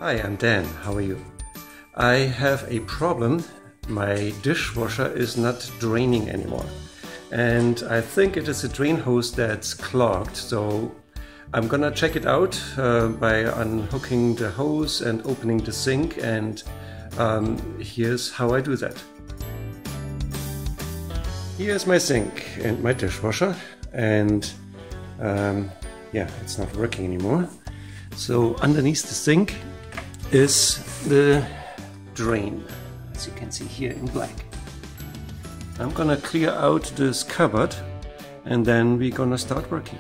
Hi, I'm Dan. How are you? I have a problem. My dishwasher is not draining anymore. And I think it is a drain hose that's clogged. So I'm gonna check it out by unhooking the hose and opening the sink. And here's how I do that. Here's my sink and my dishwasher. And yeah, it's not working anymore. So underneath the sink is the drain, as you can see here in black. I'm gonna clear out this cupboard and then we're gonna start working.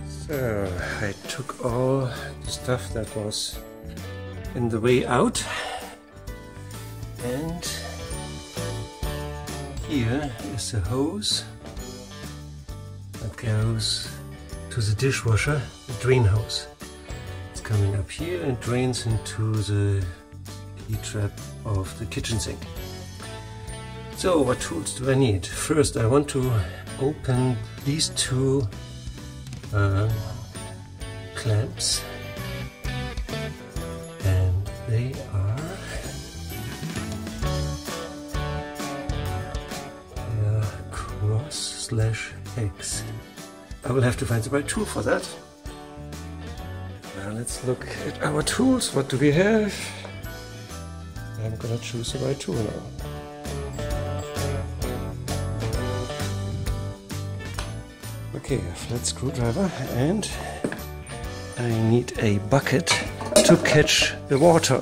So I took all the stuff that was in the way out, and here is the hose that goes to the dishwasher, the drain hose. It's coming up here and drains into the heat trap of the kitchen sink. So what tools do I need? First I want to open these two clamps, and they are cross/X. I will have to find the right tool for that. Now let's look at our tools. What do we have? I'm gonna choose the right tool now. Okay, a flat screwdriver, and I need a bucket to catch the water.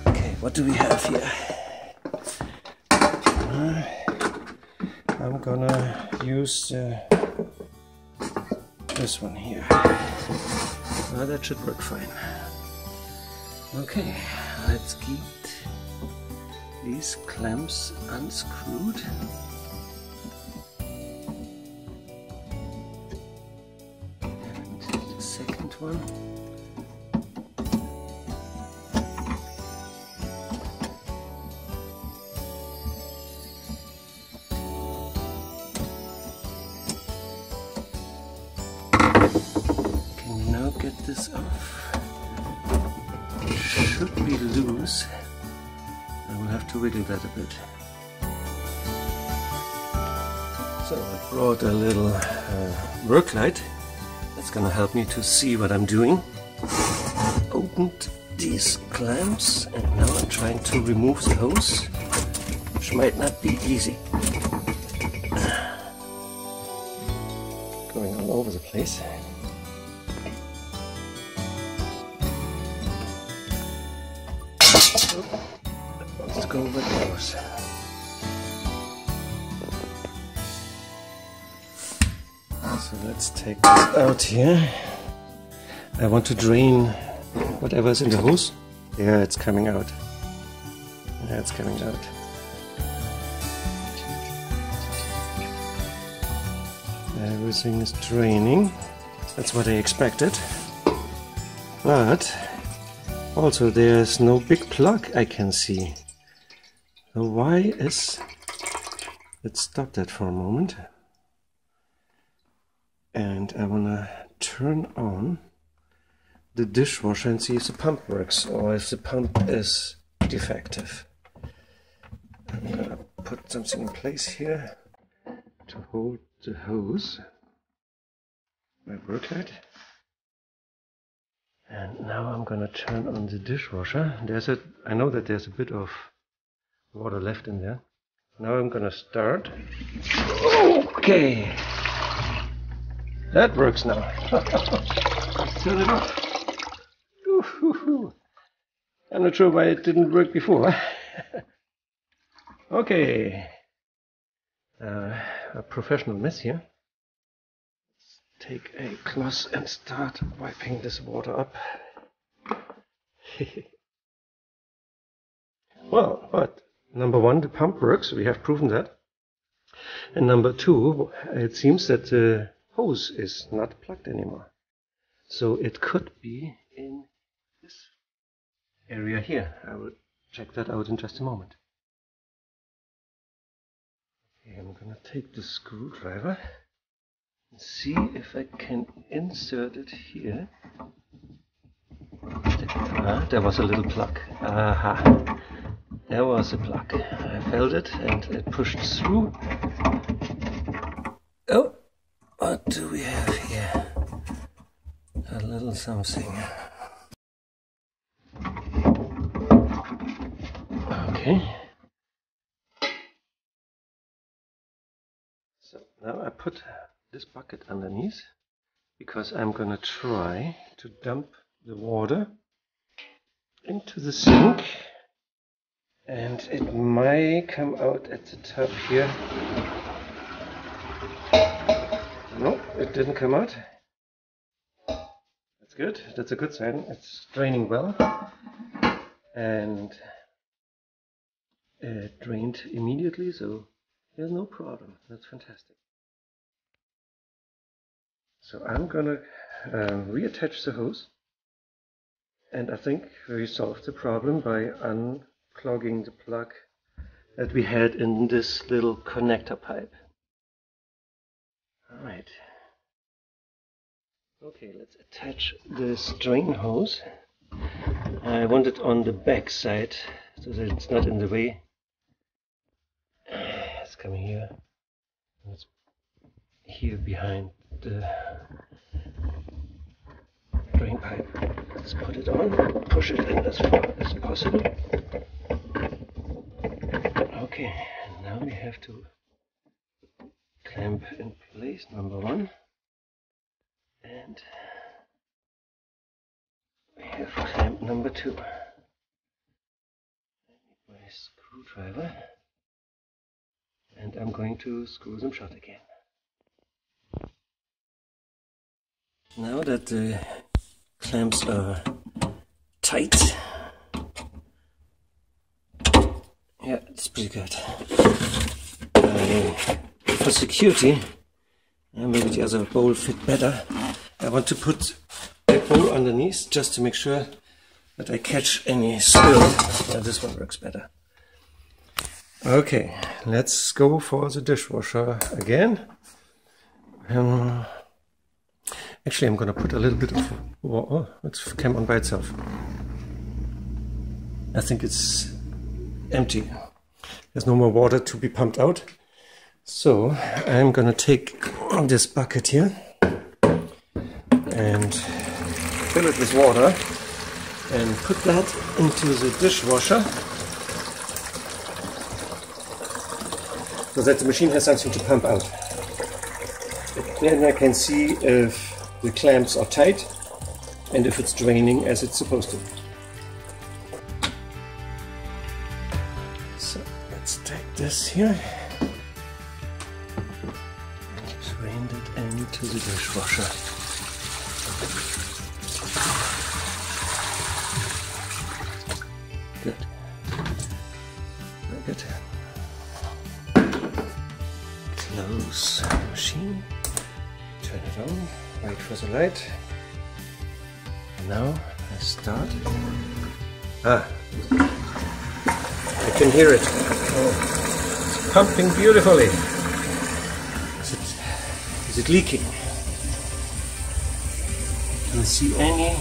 Okay, what do we have here? I'm gonna use this one here. That should work fine. Okay, let's get these clamps unscrewed. And the second one. Get this off. It should be loose. I will have to wiggle that a bit. So I brought a little work light. That's gonna help me to see what I'm doing. Opened these clamps and now I'm trying to remove the hose, which might not be easy. Going all over the place. Let's go with those. So let's take this out here. I want to drain whatever's in the hose. Yeah, it's coming out. Yeah, it's coming out. Everything is draining. That's what I expected. But also there's no big plug I can see. So why is... Let's stop that for a moment. And I wanna turn on the dishwasher and see if the pump works or if the pump is defective. I'm gonna put something in place here to hold the hose. My work light. And now I'm gonna turn on the dishwasher. I know that there's a bit of water left in there. Now I'm gonna start. Okay, that works now. Let's turn it off. I'm not sure why it didn't work before. Okay, a professional mess here. Take a cloth and start wiping this water up. Well, but number one, the pump works, we have proven that. And number two, it seems that the hose is not plugged anymore. So it could be in this area here. I will check that out in just a moment. Okay, I'm gonna take the screwdriver. See if I can insert it here. There was a little plug. Aha! There was a plug. I felt it and it pushed through. Oh! What do we have here? A little something. Okay. So now I put this bucket underneath because I'm gonna try to dump the water into the sink, and it might come out at the top here. No, it didn't come out. That's good. That's a good sign. It's draining well, and it drained immediately, so there's no problem. That's fantastic. So I'm gonna reattach the hose, and I think we solved the problem by unclogging the plug that we had in this little connector pipe. Alright. Okay, let's attach this drain hose. I want it on the back side so that it's not in the way. It's coming here. It's here behind the drain pipe. Let's put it on, push it in as far as possible. Okay, and now we have to clamp in place number one, and we have clamp number two. I need my screwdriver, and I'm going to screw them shut again. Now that the clamps are tight, yeah, it's pretty good. For security, and maybe the other bowl fit better, I want to put a bowl underneath just to make sure that I catch any spill. This one works better. Okay, let's go for the dishwasher again. Actually, I'm going to put a little bit of water. It came on by itself. I think it's empty. There's no more water to be pumped out. So I'm going to take this bucket here and fill it with water and put that into the dishwasher so that the machine has something to pump out. Then I can see if the clamps are tight and if it's draining as it's supposed to. So let's take this here and drain it into the dishwasher. Good. Very good. Close the machine. Turn it on. Wait for the light. Now I start. I can hear it. Oh, it's pumping beautifully. Is it leaking? Do you see any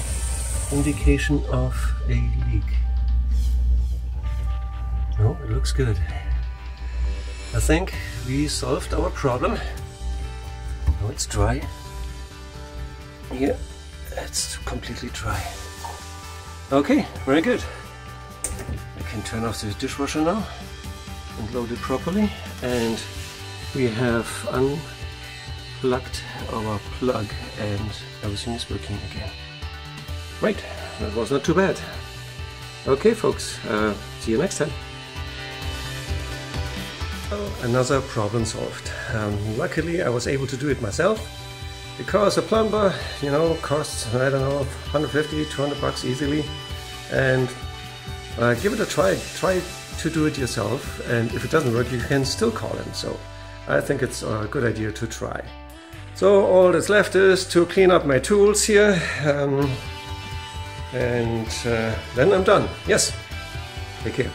indication of a leak? No, it looks good. I think we solved our problem. Now it's dry. Here, it's completely dry. Okay, very good. I can turn off the dishwasher now and load it properly, and we have unplugged our plug and everything is working again. Right, that was not too bad. Okay folks, see you next time. Another problem solved. Luckily I was able to do it myself, because a plumber, you know, costs, I don't know, 150, 200 bucks easily. And give it a try. Try to do it yourself, and if it doesn't work, you can still call him. So I think it's a good idea to try. So all that's left is to clean up my tools here, and then I'm done. Yes, take care.